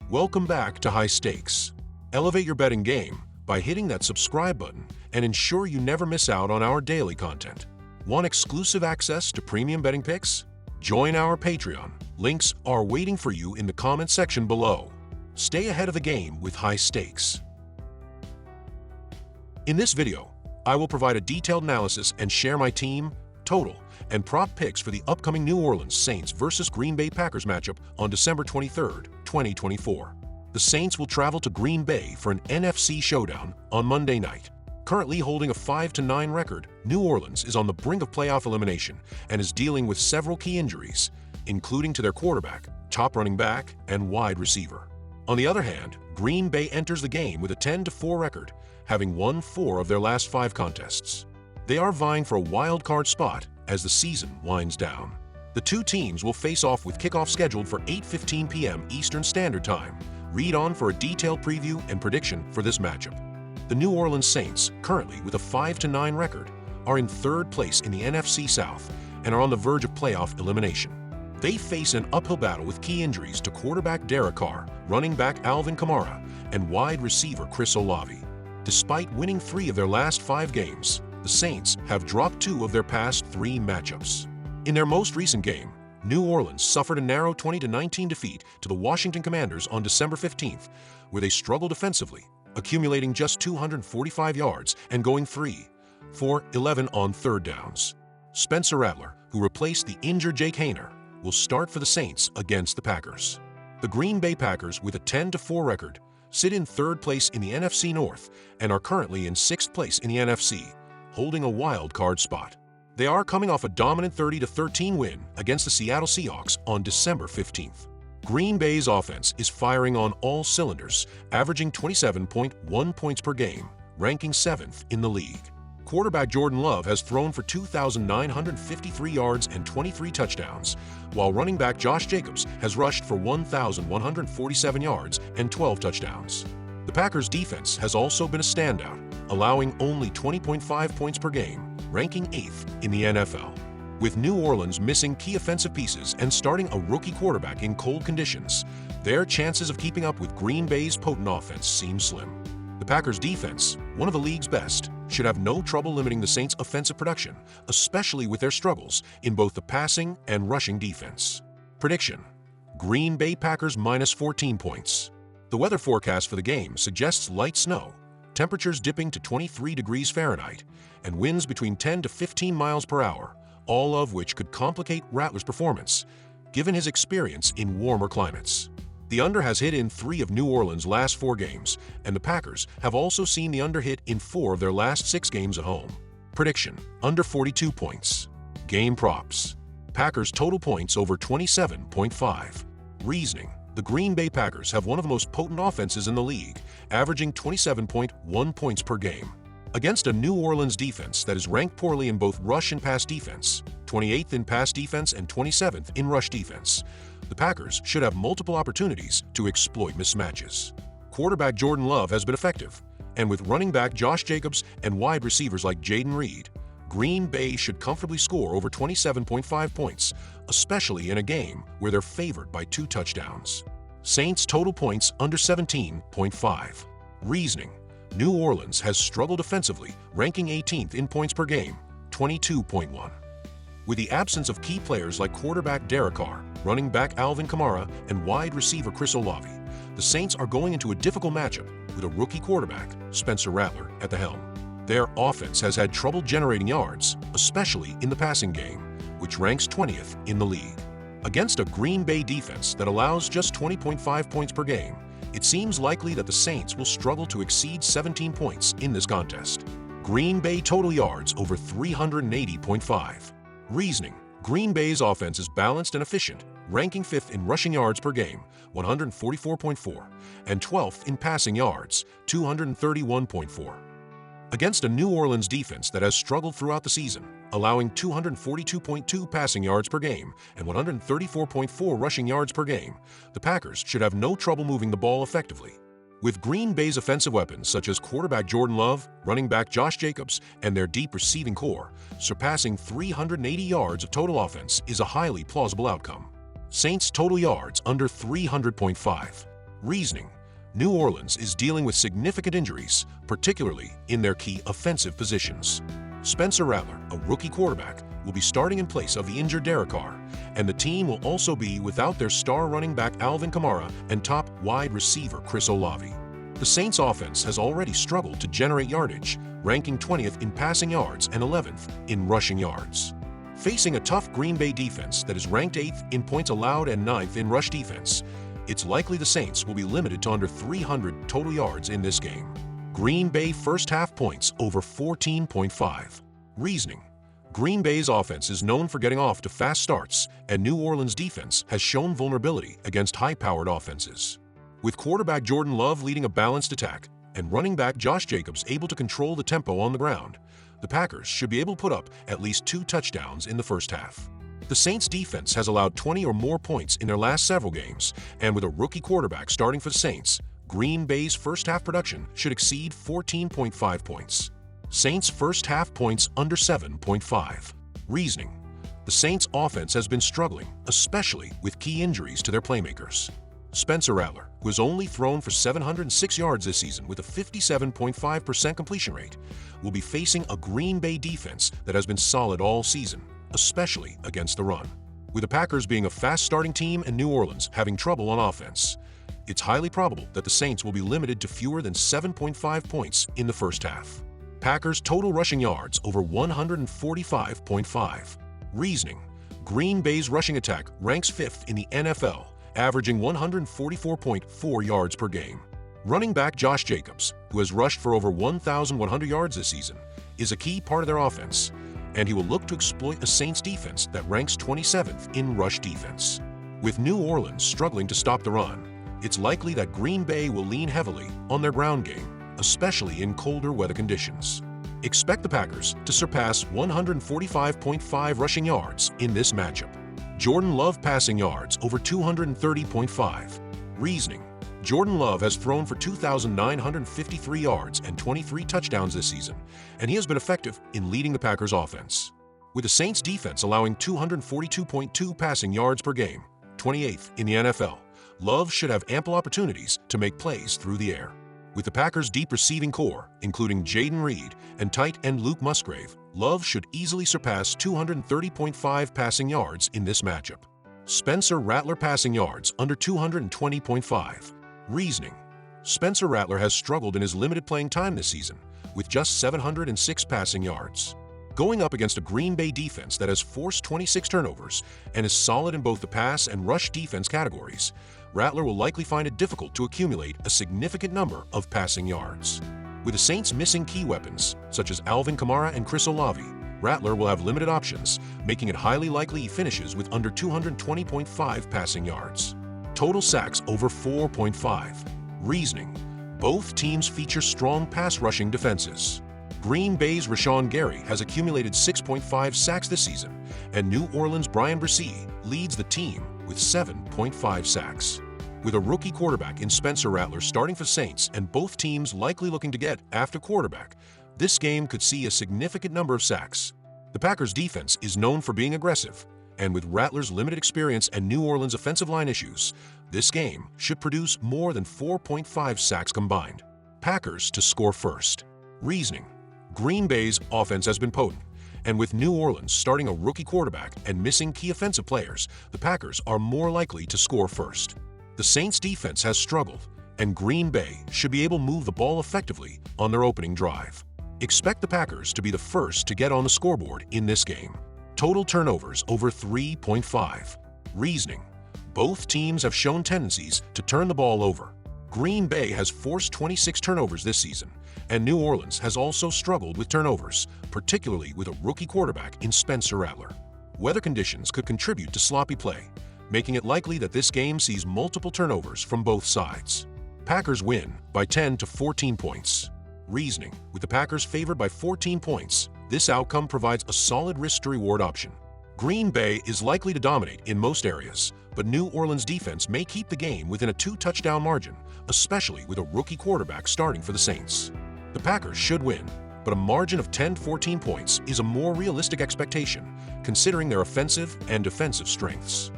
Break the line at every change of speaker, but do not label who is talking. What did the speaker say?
Welcome back to High Stakes. Elevate your betting game by hitting that subscribe button and ensure you never miss out on our daily content. Want exclusive access to premium betting picks? Join our Patreon. Links are waiting for you in the comment section below. Stay ahead of the game with High Stakes. In this video, I will provide a detailed analysis and share my team, total, and prop picks for the upcoming New Orleans Saints vs. Green Bay Packers matchup on December 23, 2024. The Saints will travel to Green Bay for an NFC showdown on Monday night. Currently holding a 5-9 record, New Orleans is on the brink of playoff elimination and is dealing with several key injuries, including to their quarterback, top running back, and wide receiver. On the other hand, Green Bay enters the game with a 10-4 record, having won 4 of their last 5 contests. They are vying for a wild card spot as the season winds down. The two teams will face off with kickoff scheduled for 8:15 p.m. Eastern Standard Time. Read on for a detailed preview and prediction for this matchup. The New Orleans Saints, currently with a 5-9 record, are in 3rd place in the NFC South and are on the verge of playoff elimination. They face an uphill battle with key injuries to quarterback Derek Carr, running back Alvin Kamara, and wide receiver Chris Olave. Despite winning 3 of their last 5 games, the Saints have dropped 2 of their past 3 matchups. In their most recent game, New Orleans suffered a narrow 20-19 defeat to the Washington Commanders on December 15th, where they struggled offensively, accumulating just 245 yards and going 3 for 11 on 3rd downs. Spencer Rattler, who replaced the injured Jake Haener, will start for the Saints against the Packers. The Green Bay Packers, with a 10-4 record, sit in 3rd place in the NFC North and are currently in 6th place in the NFC, holding a wild card spot. They are coming off a dominant 30-13 win against the Seattle Seahawks on December 15th. Green Bay's offense is firing on all cylinders, averaging 27.1 points per game, ranking 7th in the league. Quarterback Jordan Love has thrown for 2,953 yards and 23 touchdowns, while running back Josh Jacobs has rushed for 1,147 yards and 12 touchdowns. The Packers' defense has also been a standout, allowing only 20.5 points per game, ranking 8th in the NFL. With New Orleans missing key offensive pieces and starting a rookie quarterback in cold conditions, their chances of keeping up with Green Bay's potent offense seem slim. The Packers' defense, one of the league's best, should have no trouble limiting the Saints' offensive production, especially with their struggles in both the passing and rushing defense. Prediction: Green Bay Packers -14 points. The weather forecast for the game suggests light snow, temperatures dipping to 23 degrees Fahrenheit, and winds between 10 to 15 miles per hour, all of which could complicate Rattler's performance, given his experience in warmer climates. The under has hit in 3 of New Orleans' last 4 games, and the Packers have also seen the under hit in 4 of their last 6 games at home. Prediction: under 42 points. Game props: Packers total points over 27.5. Reasoning: the Green Bay Packers have one of the most potent offenses in the league, averaging 27.1 points per game. Against a New Orleans defense that is ranked poorly in both rush and pass defense, 28th in pass defense and 27th in rush defense, the Packers should have multiple opportunities to exploit mismatches. Quarterback Jordan Love has been effective, and with running back Josh Jacobs and wide receivers like Jaden Reed, Green Bay should comfortably score over 27.5 points, especially in a game where they're favored by 2 touchdowns. Saints total points under 17.5. Reasoning: New Orleans has struggled offensively, ranking 18th in points per game, 22.1. With the absence of key players like quarterback Derek Carr, running back Alvin Kamara, and wide receiver Chris Olave, the Saints are going into a difficult matchup with a rookie quarterback, Spencer Rattler, at the helm. Their offense has had trouble generating yards, especially in the passing game, which ranks 20th in the league. Against a Green Bay defense that allows just 20.5 points per game, it seems likely that the Saints will struggle to exceed 17 points in this contest. Green Bay total yards over 380.5. Reasoning: Green Bay's offense is balanced and efficient, ranking 5th in rushing yards per game, 144.4, and 12th in passing yards, 231.4. Against a New Orleans defense that has struggled throughout the season, allowing 242.2 passing yards per game and 134.4 rushing yards per game, the Packers should have no trouble moving the ball effectively. With Green Bay's offensive weapons such as quarterback Jordan Love, running back Josh Jacobs, and their deep receiving core, surpassing 380 yards of total offense is a highly plausible outcome. Saints total yards under 300.5. Reasoning: New Orleans is dealing with significant injuries, particularly in their key offensive positions. Spencer Rattler, a rookie quarterback, will be starting in place of the injured Derek Carr, and the team will also be without their star running back Alvin Kamara and top wide receiver Chris Olave. The Saints' offense has already struggled to generate yardage, ranking 20th in passing yards and 11th in rushing yards. Facing a tough Green Bay defense that is ranked 8th in points allowed and 9th in rush defense, it's likely the Saints will be limited to under 300 total yards in this game. Green Bay first half points over 14.5. Reasoning: Green Bay's offense is known for getting off to fast starts, and New Orleans' defense has shown vulnerability against high-powered offenses. With quarterback Jordan Love leading a balanced attack and running back Josh Jacobs able to control the tempo on the ground, the Packers should be able to put up at least 2 touchdowns in the first half. The Saints' defense has allowed 20 or more points in their last several games, and with a rookie quarterback starting for the Saints, Green Bay's first half production should exceed 14.5 points. Saints' first half points under 7.5. Reasoning: The Saints' offense has been struggling, especially with key injuries to their playmakers. Spencer Rattler, who has only thrown for 706 yards this season with a 57.5% completion rate, will be facing a Green Bay defense that has been solid all season, especially against the run. With the Packers being a fast-starting team and New Orleans having trouble on offense, it's highly probable that the Saints will be limited to fewer than 7.5 points in the first half. Packers total rushing yards over 145.5. Reasoning: Green Bay's rushing attack ranks 5th in the NFL, averaging 144.4 yards per game. Running back Josh Jacobs, who has rushed for over 1,100 yards this season, is a key part of their offense, and he will look to exploit a Saints defense that ranks 27th in rush defense. With New Orleans struggling to stop the run, it's likely that Green Bay will lean heavily on their ground game, especially in colder weather conditions. Expect the Packers to surpass 145.5 rushing yards in this matchup. Jordan Love passing yards over 230.5. Reasoning: Jordan Love has thrown for 2,953 yards and 23 touchdowns this season, and he has been effective in leading the Packers' offense. With the Saints' defense allowing 242.2 passing yards per game, 28th in the NFL, Love should have ample opportunities to make plays through the air. With the Packers' deep receiving core, including Jaden Reed and tight end Luke Musgrave, Love should easily surpass 230.5 passing yards in this matchup. Spencer Rattler passing yards under 220.5. Reasoning: Spencer Rattler has struggled in his limited playing time this season, with just 706 passing yards. Going up against a Green Bay defense that has forced 26 turnovers and is solid in both the pass and rush defense categories, Rattler will likely find it difficult to accumulate a significant number of passing yards. With the Saints missing key weapons, such as Alvin Kamara and Chris Olave, Rattler will have limited options, making it highly likely he finishes with under 220.5 passing yards. Total sacks over 4.5. Reasoning: Both teams feature strong pass rushing defenses. Green Bay's Rashawn Gary has accumulated 6.5 sacks this season, and New Orleans' Brian Bresee leads the team with 7.5 sacks. With a rookie quarterback in Spencer Rattler starting for Saints and both teams likely looking to get after quarterback, this game could see a significant number of sacks. The Packers' defense is known for being aggressive, and with Rattler's limited experience and New Orleans' offensive line issues, this game should produce more than 4.5 sacks combined. Packers to score first. Reasoning: Green Bay's offense has been potent, and with New Orleans starting a rookie quarterback and missing key offensive players, the Packers are more likely to score first. The Saints' defense has struggled, and Green Bay should be able to move the ball effectively on their opening drive. Expect the Packers to be the first to get on the scoreboard in this game. Total turnovers over 3.5. Reasoning: Both teams have shown tendencies to turn the ball over. Green Bay has forced 26 turnovers this season, and New Orleans has also struggled with turnovers, particularly with a rookie quarterback in Spencer Rattler. Weather conditions could contribute to sloppy play, making it likely that this game sees multiple turnovers from both sides. Packers win by 10 to 14 points. Reasoning: With the Packers favored by 14 points, this outcome provides a solid risk-to-reward option. Green Bay is likely to dominate in most areas, but New Orleans' defense may keep the game within a 2-touchdown margin, especially with a rookie quarterback starting for the Saints. The Packers should win, but a margin of 10 to 14 points is a more realistic expectation, considering their offensive and defensive strengths.